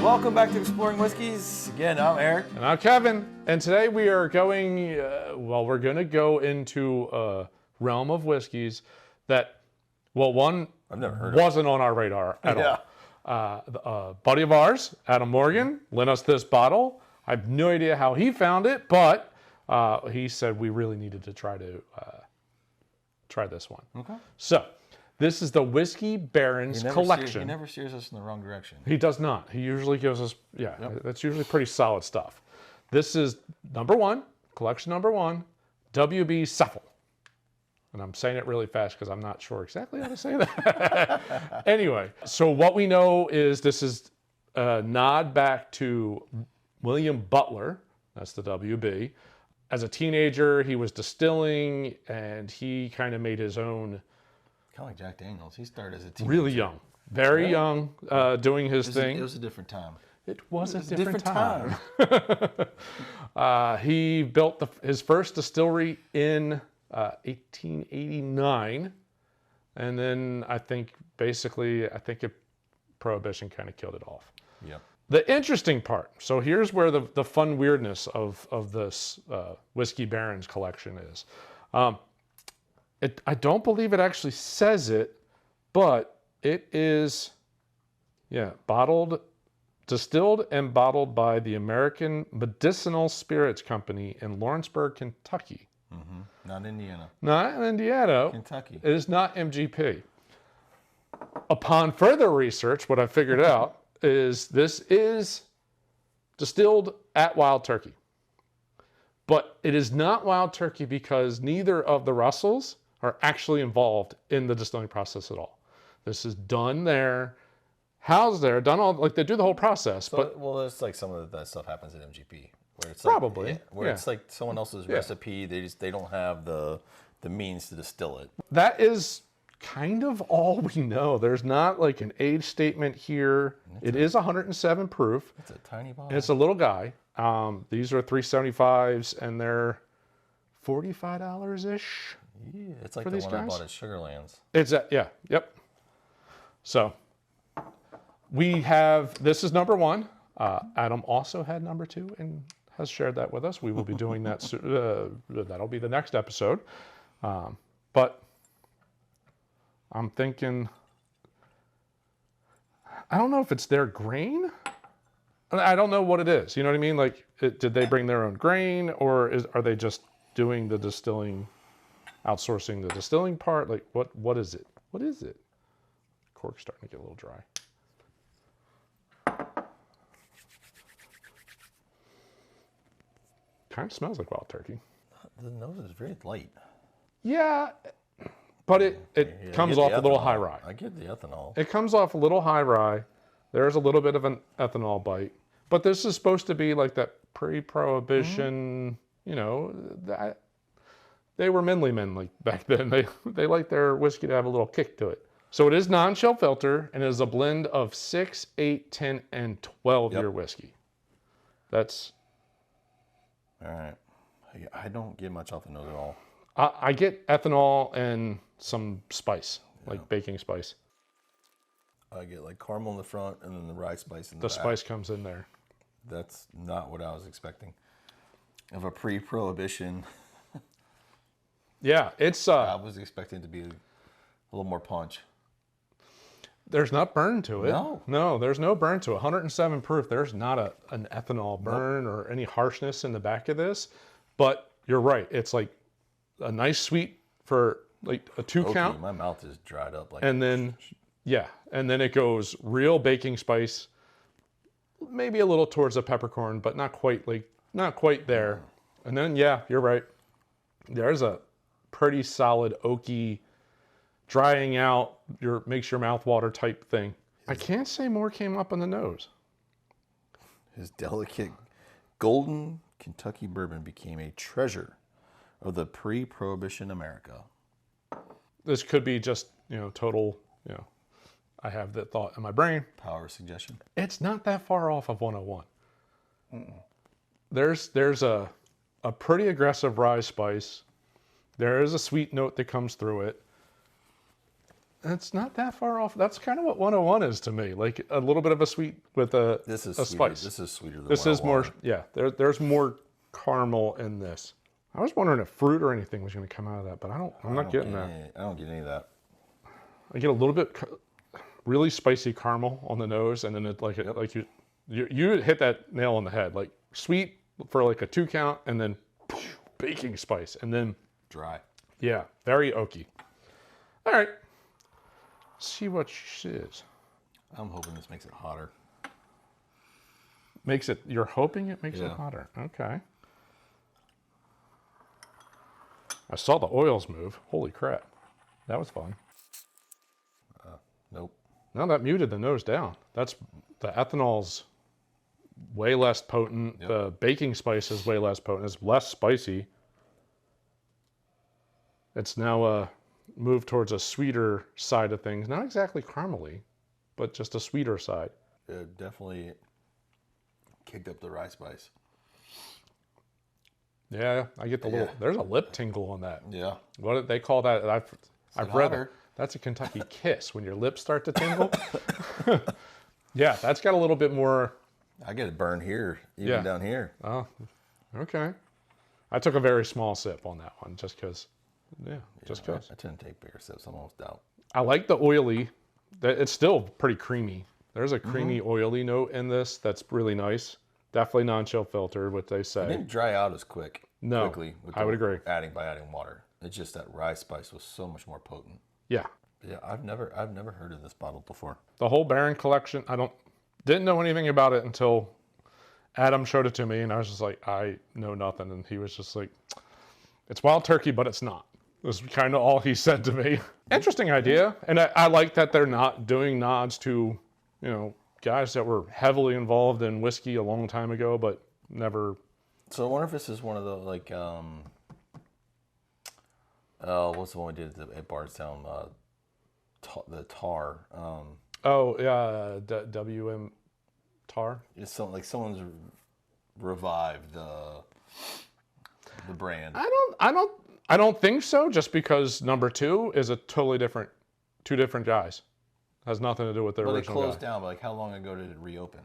Welcome back to Exploring Whiskeys. Again, I'm Eric. And I'm Kevin. And today we are going, we're going to go into a realm of whiskeys that, one, I've never heard wasn't on our radar at all. A buddy of ours, Adam Morgan, lent us this bottle. I have no idea how he found it, but he said we really needed to try this one. Okay. So, this is the Whiskey Barrons collection. He never steers us in the wrong direction. He does not. He usually gives us, that's usually pretty solid stuff. This is collection number one, WB Saffell. And I'm saying it really fast because I'm not sure exactly how to say that. Anyway, so what we know is this is a nod back to William Butler, that's the WB. As a teenager, he was distilling and he kind of made his own. Kind of like Jack Daniels. He started as a teenager. Really young. Very young, doing his thing. It was a different time. It was a different time. He built his first distillery in 1889. And then I think Prohibition kind of killed it off. Yeah. The interesting part, so here's where the fun weirdness of this Whiskey Barrons collection is. I don't believe it actually says it, but it is, distilled and bottled by the American Medicinal Spirits Company in Lawrenceburg, Kentucky. Mm-hmm. Not Indiana. Not in Indiana. Kentucky. It is not MGP. Upon further research, what I figured out is this is distilled at Wild Turkey. But it is not Wild Turkey because neither of the Russells are actually involved in the distilling process at all. This is done there, housed there, done all, like they do the whole process. So, but it's like some of that stuff happens at MGP. Where it's probably. It's like someone else's recipe, they don't have the means to distill it. That is kind of all we know. There's not like an age statement here. It is 107 proof. It's a tiny bottle. It's a little guy. These are 375s and they're $45-ish. Yeah, it's like the one I bought at Sugarlands. Yep. So this is number one. Adam also had number two and has shared that with us. We will be doing that. That'll be the next episode. But I'm thinking, I don't know if it's their grain. I don't know what it is. You know what I mean? Like, did they bring their own grain, or are they just doing the distilling, outsourcing the distilling part? Like, what is it? What is it? Cork's starting to get a little dry. Kind of smells like Wild Turkey. The nose is very light. Yeah, but it comes off a little high rye. I get the ethanol. It comes off a little high rye. There's a little bit of an ethanol bite. But this is supposed to be like that pre-Prohibition, they were manly men like back then. They like their whiskey to have a little kick to it. So it is non-chill filter, and it is a blend of 6, 8, 10, and 12-year whiskey. That's... All right. I don't get much off the nose at all. I get ethanol and some spice, like baking spice. I get like caramel in the front and then the rye spice in the back. The spice comes in there. That's not what I was expecting. Of a pre-Prohibition. Yeah, it's... I was expecting it to be a little more punch. There's not burn to it. No, there's no burn to it. 107 proof. There's not an ethanol burn or any harshness in the back of this. But you're right. It's like a nice sweet for like a 2 count. My mouth is dried up. And then it goes real baking spice. Maybe a little towards the peppercorn, but not quite there. And then you're right. There's a pretty solid oaky, drying out, makes your mouth water type thing. I can't say more came up on the nose. His delicate golden Kentucky bourbon became a treasure of the pre-Prohibition America. This could be just, total, I have that thought in my brain. Power of suggestion. It's not that far off of 101. There's a pretty aggressive rye spice. There is a sweet note that comes through it. It's not that far off. That's kind of what 101 is to me. Like a little bit of a sweet with a spice. This is sweeter than This 101. is more, yeah, there's more caramel in this. I was wondering if fruit or anything was going to come out of that, but I'm not getting that. I don't get any of that. I get a little bit really spicy caramel on the nose, and then you hit that nail on the head. Like sweet for like a 2 count, and then baking spice, and then Dry. yeah, very oaky. All right, see what she is. I'm hoping this makes it hotter. You're hoping it makes it hotter. Okay. I saw the oils move. Holy crap. That was fun. Nope. Now that muted the nose down. That's the ethanol's way less potent. Yep. The baking spice is way less potent. It's less spicy. It's now moved towards a sweeter side of things. Not exactly caramely, but just a sweeter side. It definitely kicked up the rye spice. Yeah, I get the little. There's a lip tingle on that. Yeah. What did they call that? I've read hotter? that's a Kentucky kiss when your lips start to tingle. Yeah, that's got a little bit more. I get a burn here, even down here. Oh, okay. I took a very small sip on that one just because. Yeah, just because. I tend to take bigger sips. I'm almost out. I like the oily. It's still pretty creamy. There's a creamy, oily note in this that's really nice. Definitely non-chill filtered, what they say. It didn't dry out as quickly. I would agree. By adding water. It's just that rye spice was so much more potent. Yeah. Yeah, I've never heard of this bottle before. The whole Barron collection, didn't know anything about it until Adam showed it to me, and I was just like, I know nothing. And he was just like, it's wild turkey, but it's not. Was kind of all he said to me. Interesting idea. And I like that they're not doing nods to, guys that were heavily involved in whiskey a long time ago, but never. So I wonder if this is one of the, like, what's the one we did at Bardstown? The tar. WM tar. It's something like someone's revived the brand. I don't think so, just because number 2 is a totally different, 2 different guys. Has nothing to do with their original Well, it closed guy. down, but like how long ago did it reopen?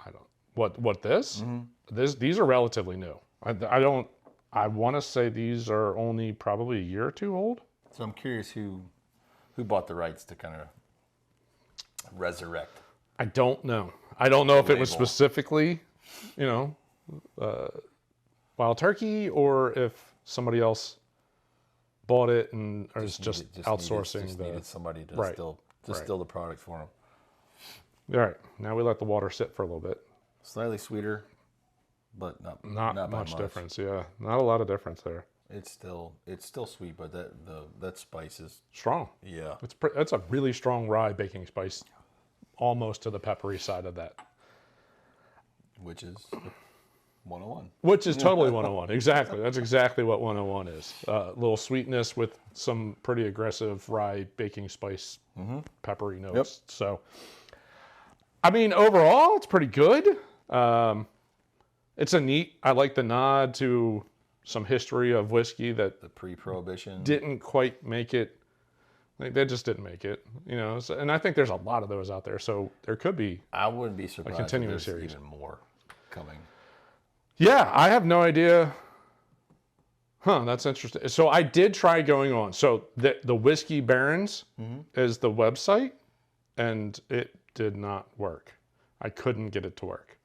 I don't. What this? These are relatively new. I want to say these are only probably a year or 2 old. So I'm curious who bought the rights to kind of resurrect. I don't know. I don't know if it was label. specifically, Wild Turkey, or if somebody else bought it and is just outsourcing. Needed somebody to distill the product for them. All right, now we let the water sit for a little bit. Slightly sweeter, but not much difference. Yeah, not a lot of difference there. It's still sweet, but that spice is Strong. Yeah, It's a really strong rye baking spice, almost to the peppery side of that. which is 101. Which is totally 101. Exactly. That's exactly what 101 is. A little sweetness with some pretty aggressive rye baking spice, peppery notes. Yep. So, I mean, overall, it's pretty good. It's I like the nod to some history of whiskey that The pre-prohibition. didn't quite make it. Like, they just didn't make it, So, and I think there's a lot of those out there. So there could be. I wouldn't be surprised continuing if there's series. even more coming. Yeah, I have no idea. That's interesting. So I did try going on. So the Whiskey Barrons is the website, and it did not work. I couldn't get it to work.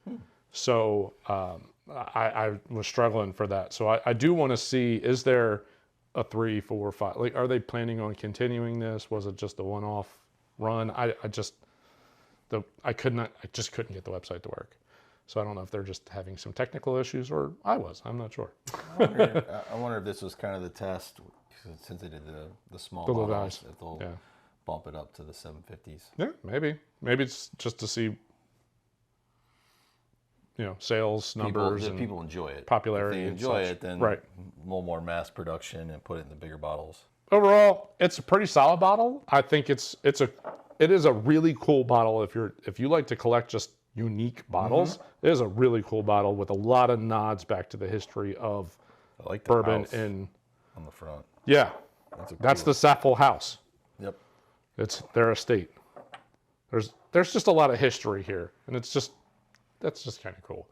So I was struggling for that. So I do want to see, is there a 3, 4, 5? Like, are they planning on continuing this? Was it just a one-off run? I just couldn't get the website to work. So I don't know if they're just having some technical issues, or I'm not sure. I wonder if this was kind of the test, since they did the small The little bottles, guys. if they'll bump it up to the 750s. Yeah, maybe. Maybe it's just to see, sales numbers and People enjoy it. popularity. If they and enjoy such. it, then Right. a little more mass production and put it in the bigger bottles. Overall, it's a pretty solid bottle. I think it is a really cool bottle if you like to collect just unique bottles. It is a really cool bottle with a lot of nods back to the history of I like the bourbon house and on the front. yeah, that's the Saffell house. It's their estate. There's just a lot of history here, and that's just kind of cool.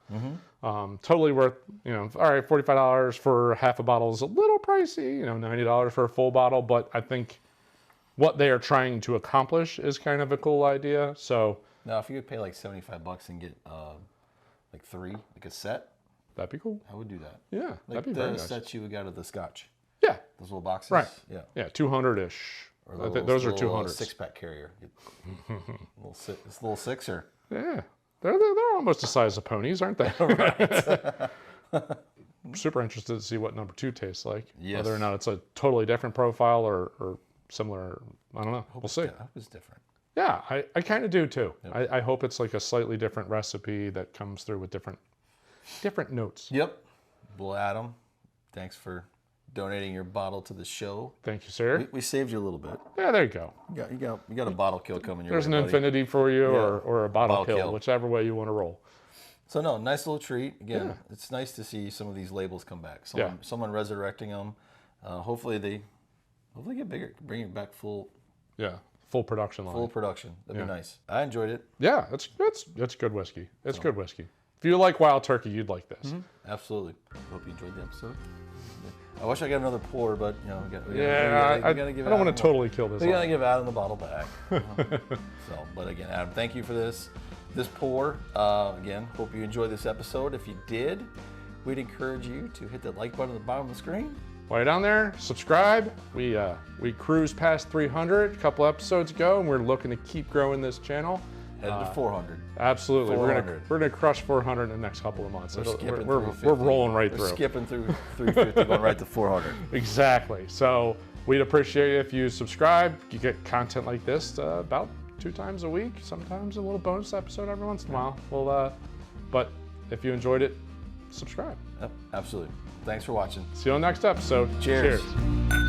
Totally worth, all right, $45 for half a bottle is a little pricey, $90 for a full bottle, but I think what they are trying to accomplish is kind of a cool idea. So now, if you could pay like $75 and get like 3, like a set, that'd be cool. I would do that. Yeah, Like that'd be very the nice. sets you would get of the Scotch. Yeah, Those little boxes. right. Yeah. Yeah, 200-ish. Or Those are 200. 6-pack carrier. It's a little sixer. Yeah, they're almost the size of ponies, aren't they? Super interested to see what number 2 tastes like. Yes. Whether or not it's a totally different profile or similar. I don't know. We'll see. I hope it's different. Yeah, I kind of do too. Yep. I hope it's like a slightly different recipe that comes through with different notes. Yep. Well, Adam, thanks for donating your bottle to the show. Thank you, sir. We saved you a little bit. Yeah, there you go. You got a bottle kill coming your There's way, an buddy. infinity for you, or a bottle Bottle kill, kill. whichever way you want to roll. So no, nice little treat. Again, Yeah. it's nice to see some of these labels come back. Yeah. Someone resurrecting them. Hopefully they get bigger, bring it back full Yeah, full production line. full production. That'd Yeah. be nice. I enjoyed it. Yeah, it's good whiskey. It's good whiskey. If you like Wild Turkey, you'd like this. Absolutely. Hope you enjoyed the episode. I wish I got another pour, but we gotta give I don't Adam want to totally kill this. We gotta one. give Adam the bottle back. But again, Adam, thank you for this pour. Again, hope you enjoyed this episode. If you did, we'd encourage you to hit that like button at the bottom of the screen. While you're down there, subscribe. We cruised past 300 a couple episodes ago, and we're looking to keep growing this channel. Headed to 400. Absolutely, 400. we're gonna crush 400 in the next couple of months. We're skipping We're 350. rolling right We're through. skipping through 350, going right to 400. Exactly. So we'd appreciate it if you subscribe. You get content like this about 2 times a week. Sometimes a little bonus episode every once in a while. Well, but if you enjoyed it, subscribe. Yep, absolutely. Thanks for watching. See you on the next episode. Cheers. Cheers.